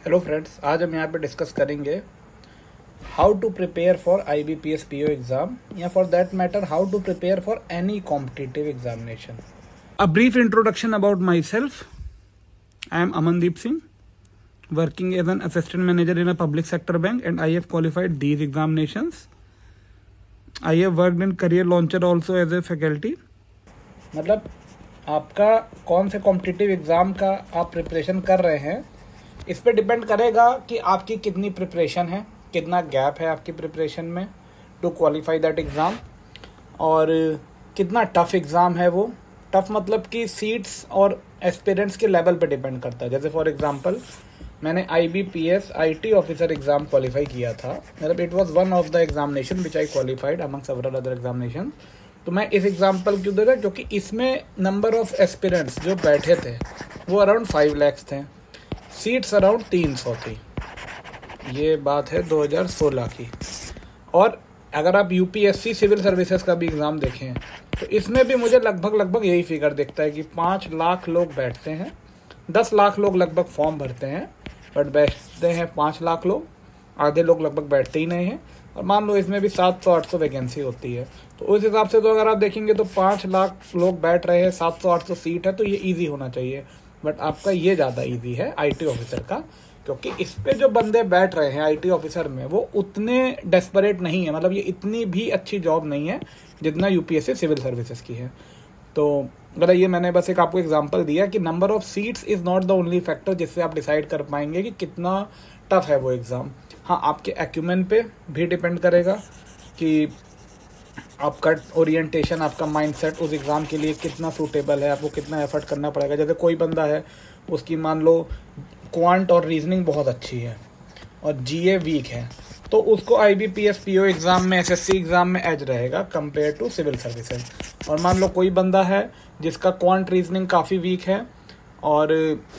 Hello friends, आज हम यहाँ पे डिस्कस करेंगे how to prepare for IBPS PO exam या for that matter how to prepare for any competitive examination. A brief introduction about myself. I am Amandeep Singh, working as an assistant manager in a public sector bank and I have qualified these examinations. I have worked in Career Launcher also as a faculty. मतलब आपका कौन से competitive exam का आप preparation कर रहे हैं, इस पे डिपेंड करेगा कि आपकी कितनी प्रिपरेशन है, कितना गैप है आपकी प्रिपरेशन में टू क्वालिफाई दैट एग्ज़ाम, और कितना टफ़ एग्ज़ाम है वो। टफ़ मतलब कि सीट्स और एस्पिरेंट्स के लेवल पे डिपेंड करता है। जैसे फॉर एग्जांपल मैंने IBPS IT officer exam qualify किया था, मतलब it was one of the examination which I qualified among several other examination. तो मैं इस एग्जाम्पल क्यों दे रहा, क्योंकि इसमें नंबर ऑफ एस्पिरेंट्स जो बैठे थे वो अराउंड 5 लाख थे, सीट्स अराउंड 300 थी। ये बात है 2016 की। और अगर आप UPSC सिविल सर्विसेज का भी एग्ज़ाम देखें तो इसमें भी मुझे लगभग यही फिगर दिखता है कि 5 लाख लोग बैठते हैं, 10 लाख लोग लगभग फॉर्म भरते हैं, बट बैठते हैं 5 लाख लोग, आधे लोग लगभग बैठते ही नहीं हैं। और मान लो इसमें भी 700-800 वैकेंसी होती है, तो उस हिसाब से तो अगर आप देखेंगे तो 5 लाख लोग बैठ रहे हैं, 700-800 सीट है, तो ये ईजी होना चाहिए। बट आपका ये ज़्यादा इजी है IT ऑफिसर का, क्योंकि इस पे जो बंदे बैठ रहे हैं IT ऑफिसर में वो उतने डेस्परेट नहीं है, मतलब ये इतनी भी अच्छी जॉब नहीं है जितना UPSC सिविल सर्विसेज की है। तो अगर ये मैंने बस एक आपको एग्जांपल दिया कि number of seats is not the only factor जिससे आप डिसाइड कर पाएंगे कि कितना टफ है वो एग्ज़ाम। हाँ, आपके एक्यूमेन पे भी डिपेंड करेगा कि आपका ओरिएंटेशन, आपका माइंडसेट उस एग्ज़ाम के लिए कितना सूटेबल है, आपको कितना एफर्ट करना पड़ेगा। जैसे कोई बंदा है उसकी मान लो क्वांट और रीजनिंग बहुत अच्छी है और GA वीक है, तो उसको IBPS PO एग्ज़ाम में, SSC एग्ज़ाम में एज रहेगा कंपेयर टू सिविल सर्विसेज। और मान लो कोई बंदा है जिसका क्वांट रीजनिंग काफ़ी वीक है और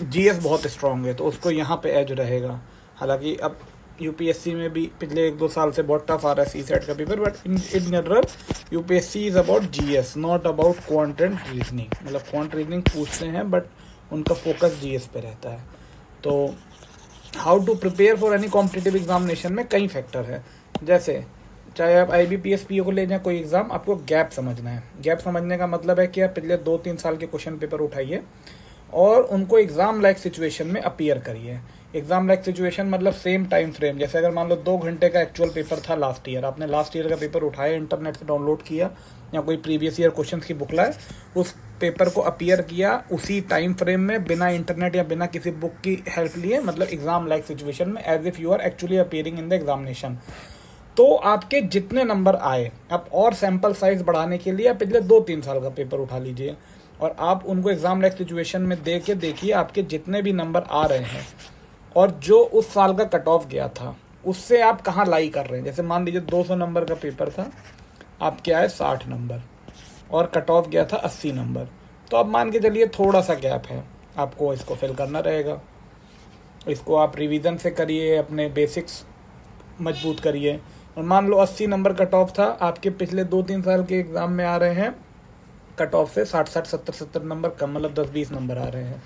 GS बहुत स्ट्रॉन्ग है, तो उसको यहाँ पे एज रहेगा। हालांकि अब UPSC में भी पिछले 1-2 साल से बहुत टफ आ रहा है CSAT का paper, but in general UPSC is about GS, not about quant and reasoning. मतलब क्वांट रीजनिंग पूछते हैं बट उनका फोकस GS पे रहता है। तो how to prepare for any competitive examination में कई फैक्टर है। जैसे चाहे आप IBPS PO को ले जाएं कोई एग्ज़ाम, आपको गैप समझना है। गैप समझने का मतलब है कि आप पिछले 2-3 साल के क्वेश्चन पेपर उठाइए और उनको एग्ज़ाम लाइक सिचुएशन में अपीयर करिए। एग्ज़ाम लाइक सिचुएशन मतलब सेम टाइम फ्रेम। जैसे अगर मान लो 2 घंटे का एक्चुअल पेपर था लास्ट ईयर, आपने लास्ट ईयर का पेपर उठाया, इंटरनेट से डाउनलोड किया या कोई प्रीवियस ईयर क्वेश्चन की बुक लाए, उस पेपर को अपीयर किया उसी टाइम फ्रेम में, बिना इंटरनेट या बिना किसी बुक की हेल्प लिए, मतलब एग्ज़ाम लाइक सिचुएशन में, as if you are actually appearing in the examination. तो आपके जितने नंबर आए, आप और सैम्पल साइज बढ़ाने के लिए आप पिछले 2-3 साल का पेपर उठा लीजिए और आप उनको एग्ज़ाम लाइक सिचुएशन में दे के देखिए आपके जितने भी नंबर आ रहे हैं और जो उस साल का कट ऑफ गया था उससे आप कहाँ लाई कर रहे हैं। जैसे मान लीजिए 200 नंबर का पेपर था, आपके आए 60 नंबर और कट ऑफ गया था 80 नंबर, तो अब मान के चलिए थोड़ा सा गैप है, आपको इसको फिल करना रहेगा। इसको आप रिवीजन से करिए, अपने बेसिक्स मजबूत करिए। और मान लो 80 नंबर कट ऑफ था, आपके पिछले 2-3 साल के एग्ज़ाम में आ रहे हैं कट ऑफ से 60-60, 70-70 नंबर कम, मतलब 10-20 नंबर आ रहे हैं।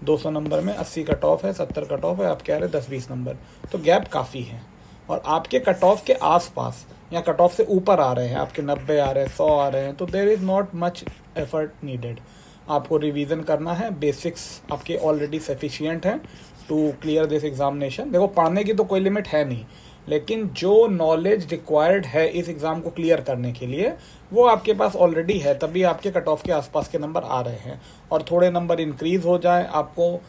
200 नंबर में 80 कट ऑफ है, 70 कट ऑफ है, आप कह रहे हैं 10-20 नंबर, तो गैप काफ़ी है। और आपके कट ऑफ के आसपास या कट ऑफ से ऊपर आ रहे हैं, आपके 90 आ रहे हैं, 100 आ रहे हैं, तो there is not much effort needed. आपको रिवीजन करना है, बेसिक्स आपके ऑलरेडी सफिशिएंट हैं टू क्लियर दिस एग्जामिनेशन। देखो, पढ़ने की तो कोई लिमिट है नहीं, लेकिन जो नॉलेज रिक्वायर्ड है इस एग्ज़ाम को क्लियर करने के लिए वो आपके पास ऑलरेडी है, तभी आपके कट ऑफ के आसपास के नंबर आ रहे हैं। और थोड़े नंबर इंक्रीज़ हो जाए, आपको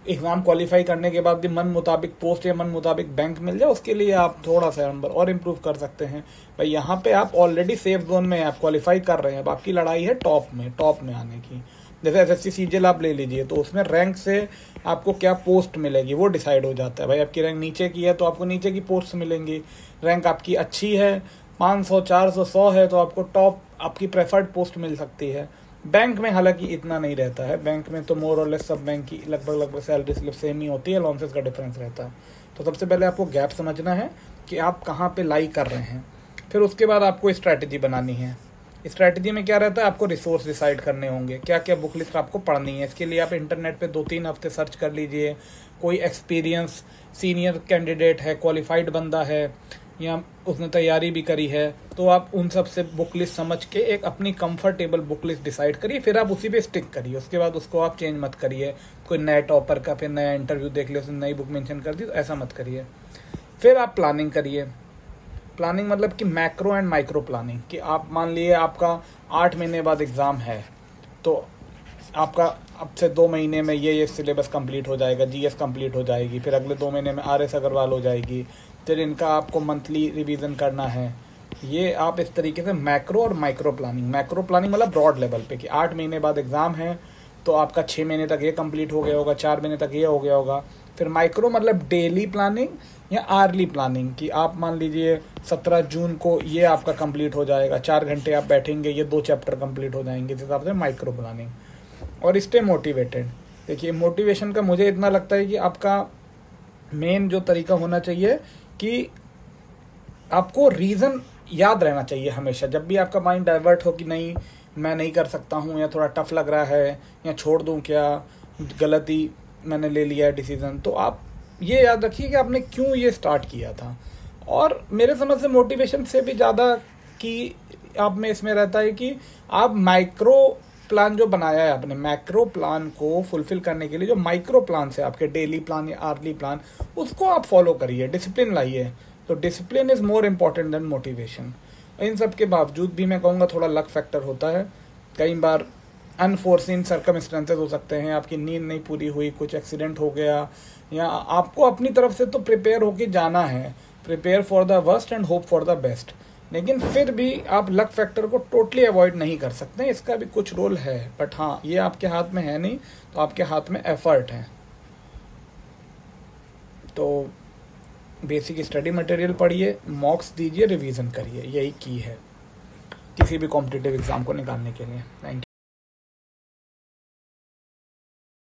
एग्ज़ाम क्वालिफाई करने के बाद भी मन मुताबिक पोस्ट या मन मुताबिक बैंक मिल जाए, उसके लिए आप थोड़ा सा नंबर और इम्प्रूव कर सकते हैं। भाई यहाँ पे आप ऑलरेडी सेफ जोन में, आप क्वालिफाई कर रहे हैं, अब आपकी लड़ाई है टॉप में आने की। जैसे SSC CGL आप ले लीजिए, तो उसमें रैंक से आपको क्या पोस्ट मिलेगी वो डिसाइड हो जाता है। भाई आपकी रैंक नीचे की है तो आपको नीचे की पोस्ट मिलेंगी, रैंक आपकी अच्छी है 500, 400, 100 है तो आपको टॉप आपकी प्रेफर्ड पोस्ट मिल सकती है। बैंक में हालांकि इतना नहीं रहता है, बैंक में तो मोर और लेस सब बैंक की लगभग सैलरी स्लिप सेम ही होती है, अलाउंसेस का डिफरेंस रहता है। तो सबसे पहले आपको गैप समझना है कि आप कहाँ पे लाई कर रहे हैं, फिर उसके बाद आपको स्ट्रैटेजी बनानी है। स्ट्रैटेजी में क्या रहता है, आपको रिसोर्स डिसाइड करने होंगे, क्या क्या बुक लिस्ट आपको पढ़नी है। इसके लिए आप इंटरनेट पे 2-3 हफ्ते सर्च कर लीजिए, कोई एक्सपीरियंस सीनियर कैंडिडेट है, क्वालिफाइड बंदा है या उसने तैयारी भी करी है, तो आप उन सब से बुक लिस्ट समझ के एक अपनी कंफर्टेबल बुक लिस्ट डिसाइड करिए, फिर आप उसी पे स्टिक करिए। उसके बाद उसको आप चेंज मत करिए, कोई नया टॉपर का फिर नया इंटरव्यू देख लिया, उसने नई बुक मेंशन कर दी, तो ऐसा मत करिए। फिर आप प्लानिंग करिए। प्लानिंग मतलब कि मैक्रो एंड माइक्रो प्लानिंग, कि आप मान लिए आपका 8 महीने बाद एग्ज़ाम है, तो आपका अब से 2 महीने में ये सिलेबस कंप्लीट हो जाएगा, जीएस कंप्लीट हो जाएगी, फिर अगले 2 महीने में आरएस अग्रवाल हो जाएगी, फिर इनका आपको मंथली रिवीजन करना है। ये आप इस तरीके से मैक्रो और माइक्रो प्लानिंग मतलब ब्रॉड लेवल पे, कि 8 महीने बाद एग्ज़ाम है तो आपका 6 महीने तक ये कंप्लीट हो गया होगा, 4 महीने तक ये हो गया होगा। फिर माइक्रो मतलब डेली प्लानिंग या आर्ली प्लानिंग, कि आप मान लीजिए 17 जून को ये आपका कंप्लीट हो जाएगा, 4 घंटे आप बैठेंगे, ये 2 चैप्टर कंप्लीट हो जाएंगे, इस हिसाब से माइक्रो प्लानिंग। और स्टे मोटिवेटेड। देखिए मोटिवेशन का मुझे इतना लगता है कि आपका मेन जो तरीका होना चाहिए कि आपको रीज़न याद रहना चाहिए हमेशा। जब भी आपका माइंड डाइवर्ट हो कि नहीं मैं नहीं कर सकता हूँ, या थोड़ा टफ लग रहा है, या छोड़ दूँ क्या, गलती मैंने ले लिया है डिसीज़न, तो आप ये याद रखिए कि आपने क्यों ये स्टार्ट किया था। और मेरे समझ से मोटिवेशन से भी ज़्यादा कि आप में इसमें रहता है कि आप माइक्रो प्लान जो बनाया है आपने, मैक्रो प्लान को फुलफिल करने के लिए जो माइक्रो प्लान है आपके, डेली प्लान या आर्ली प्लान, उसको आप फॉलो करिए, डिसिप्लिन लाइए। तो discipline is more important than motivation. इन सब के बावजूद भी मैं कहूँगा थोड़ा लक फैक्टर होता है। कई बार अनफोर्सिन सर्कमस्टेंसेस हो सकते हैं, आपकी नींद नहीं पूरी हुई, कुछ एक्सीडेंट हो गया, या आपको अपनी तरफ से तो प्रिपेयर होके जाना है, prepare for the worst and hope for the best, लेकिन फिर भी आप लक फैक्टर को टोटली अवॉइड नहीं कर सकते, इसका भी कुछ रोल है। बट हाँ, ये आपके हाथ में है नहीं, तो आपके हाथ में एफर्ट है। तो बेसिक स्टडी मटेरियल पढ़िए, मॉक्स दीजिए, रिवीजन करिए, यही की है किसी भी कॉम्पिटिटिव एग्जाम को निकालने के लिए। Thank you.